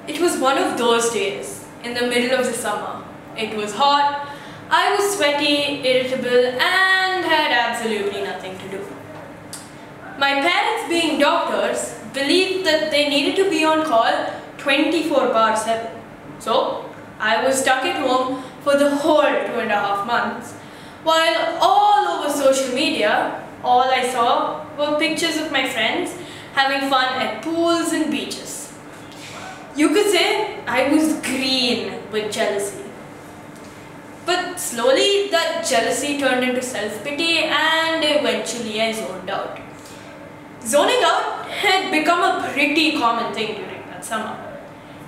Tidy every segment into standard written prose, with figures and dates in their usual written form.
It was one of those days in the middle of the summer. It was hot, I was sweaty, irritable, and had absolutely nothing to do. My parents, being doctors, believed that they needed to be on call 24/7. So, I was stuck at home for the whole 2.5 months, while all over social media, all I saw were pictures of my friends having fun at pools and beaches. You could say I was green with jealousy. But slowly that jealousy turned into self-pity and eventually I zoned out. Zoning out had become a pretty common thing during that summer.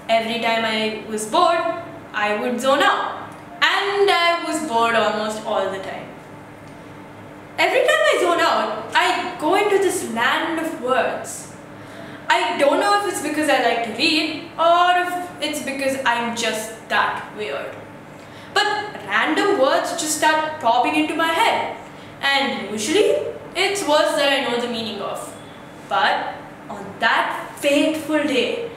Every time I was bored, I would zone out. And I was bored almost all the time. Every time I zone out, I go into this land of words. I don't know if it's because I like to read or if it's because I'm just that weird. But random words just start popping into my head. And usually, it's words that I know the meaning of. But on that fateful day,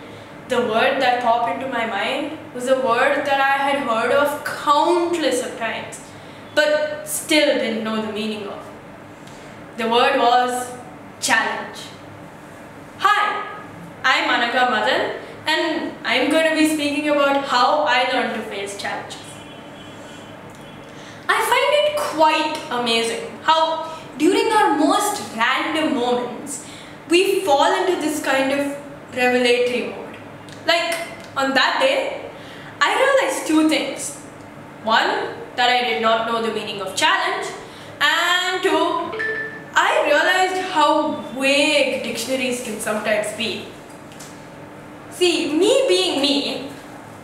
the word that popped into my mind was a word that I had heard of countless of times, but still didn't know the meaning of. The word was challenge. Hi, I'm Anagha Madan, and I'm going to be speaking about how I learned to face challenges. I find it quite amazing how during our most random moments, we fall into this kind of revelatory mode. Like on that day, I realized two things. One, that I did not know the meaning of challenge, and two, I realized how vague dictionaries can sometimes be. See, me being me,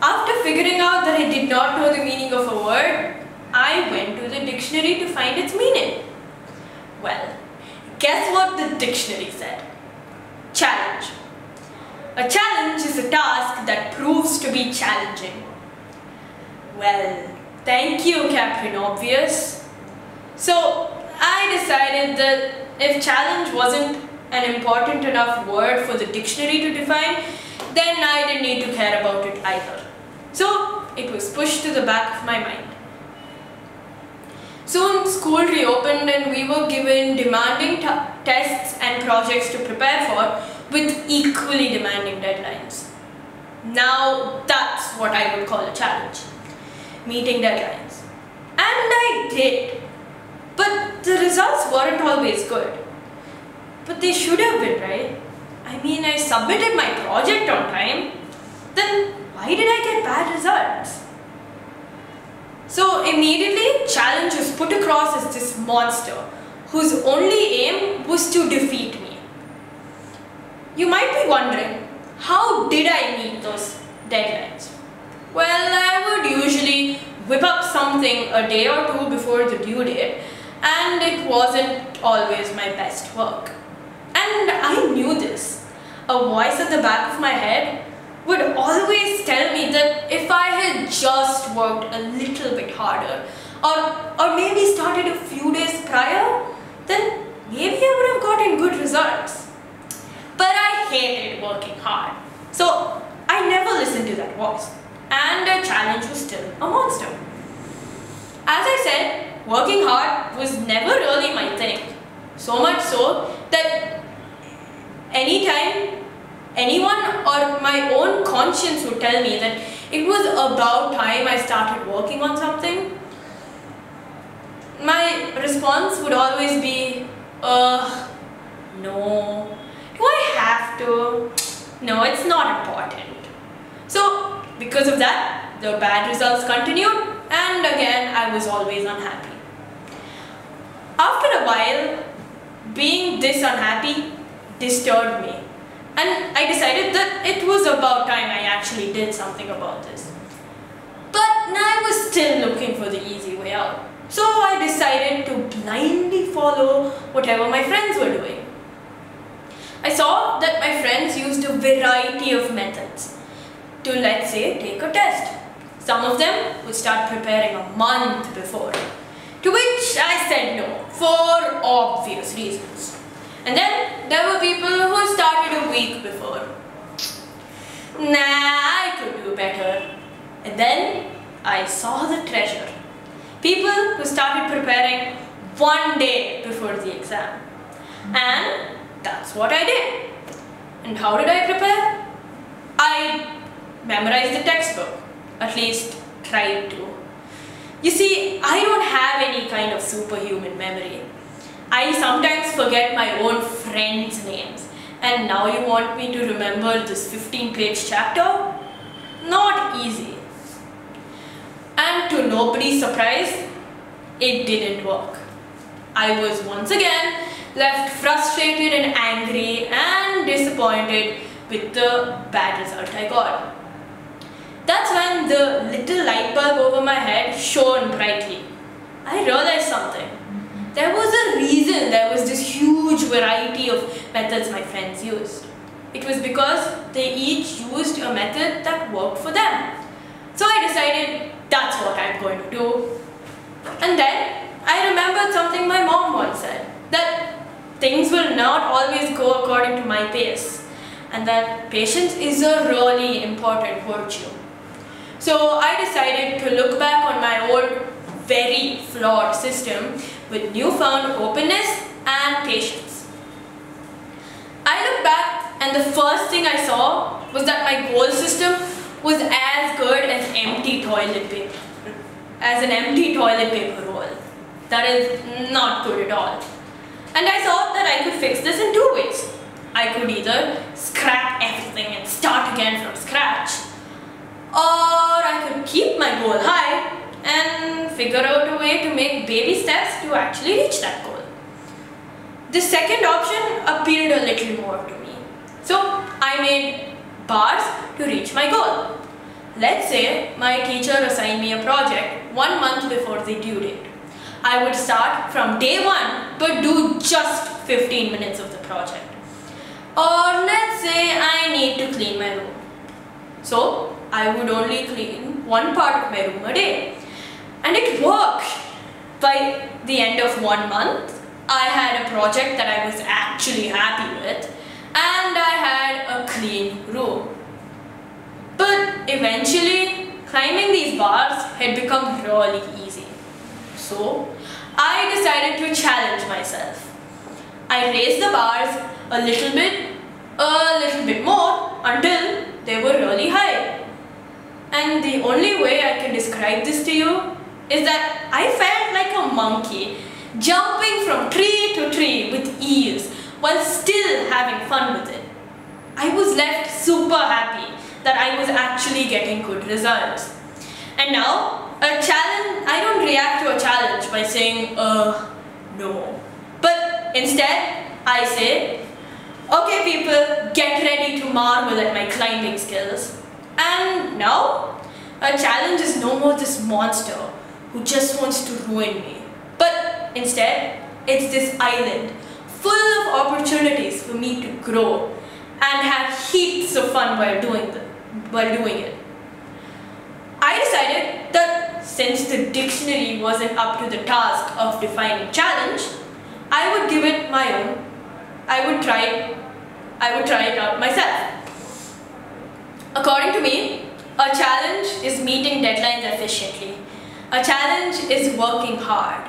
after figuring out that I did not know the meaning of a word, I went to the dictionary to find its meaning. Well, guess what the dictionary said? Challenge. A challenge is a task that proves to be challenging. Well, thank you, Captain Obvious. So, I decided that if challenge wasn't an important enough word for the dictionary to define, then I didn't need to care about it either. So, it was pushed to the back of my mind. Soon, school reopened and we were given demanding tests and projects to prepare for with equally demanding deadlines. Now, that's what I would call a challenge. Meeting deadlines. And I did. But the results weren't always good. But they should have been, right? I mean, I submitted my project on time. Then why did I get bad results? So immediately, challenge was put across as this monster whose only aim was to defeat me. You might be wondering, how did I meet those deadlines? Well, I would usually whip up something a day or two before the due date, and it wasn't always my best work. And I knew this. A voice at the back of my head would always tell me that if I had just worked a little bit harder, or maybe started a few days prior, then maybe I would have gotten good results. But I hated working hard, so I never listened to that voice, and the challenge was still a monster. As I said, working hard was never really my thing, so much so that anytime anyone or my own conscience would tell me that it was about time I started working on something, my response would always be, no. Do I have to? No, it's not important. So, because of that, the bad results continued, and again, I was always unhappy. After a while, being this unhappy disturbed me. And I decided that it was about time I actually did something about this. But I was still looking for the easy way out. So I decided to blindly follow whatever my friends were doing. I saw that my friends used a variety of methods to, let's say, take a test. Some of them would start preparing a month before, to which I said no, for obvious reasons. And then there were people who started a week before. Nah, I could do better. And then I saw the treasure. People who started preparing one day before the exam. And that's what I did. And how did I prepare? I memorized the textbook. At least tried to. You see, I don't have any kind of superhuman memory. I sometimes forget my own friends' names. And now you want me to remember this 15-page chapter? Not easy. And to nobody's surprise, it didn't work. I was once again left frustrated and angry and disappointed with the bad result I got. That's when the little light bulb over my head shone brightly. I realized something. There was a reason there was this huge variety of methods my friends used. It was because they each used a method that worked for them. So I decided that's what I'm going to do. And then I remembered something my mom once said, that things will not always go according to my pace, and that patience is a really important virtue. So I decided to look back on my old, very flawed system with newfound openness and patience. I looked back and the first thing I saw was that my goal system was as good as an empty toilet paper roll. That is not good at all. And I thought that I could fix this in two ways. I could either scrap everything and start again from scratch, or I could keep my goal high and figure out a way to make baby steps to actually reach that goal. The second option appealed a little more to me. So I made bars to reach my goal. Let's say my teacher assigned me a project 1 month before the due date. I would start from day 1 but do just 15 minutes of the project. Or let's say I need to clean my room. So I would only clean one part of my room a day. And it worked. By the end of 1 month, I had a project that I was actually happy with, and I had a clean room. But eventually, climbing these bars had become really easy. So I decided to challenge myself. I raised the bars a little bit more until they were really high. And the only way I can describe this to you is that I felt like a monkey jumping from tree to tree with ease while still having fun with it. I was left super happy that I was actually getting good results. And now, I don't react to a challenge by saying, no. But instead, I say, okay people, get ready to marvel at my climbing skills. And now, a challenge is no more this monster who just wants to ruin me. But instead, it's this island full of opportunities for me to grow and have heaps of fun while doing it. I decided that since the dictionary wasn't up to the task of defining challenge, I would give it my own. I would try it out myself. According to me, a challenge is meeting deadlines efficiently. A challenge is working hard.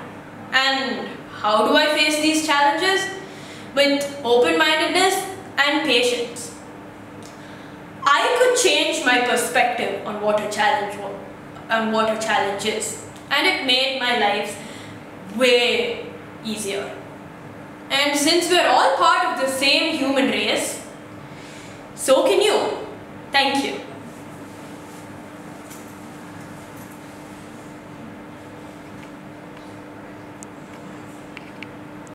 And how do I face these challenges? With open-mindedness and patience. I could change my perspective on what a challenge is, and it made my life way easier. And since we're all part of the same human race, so can you. Thank you.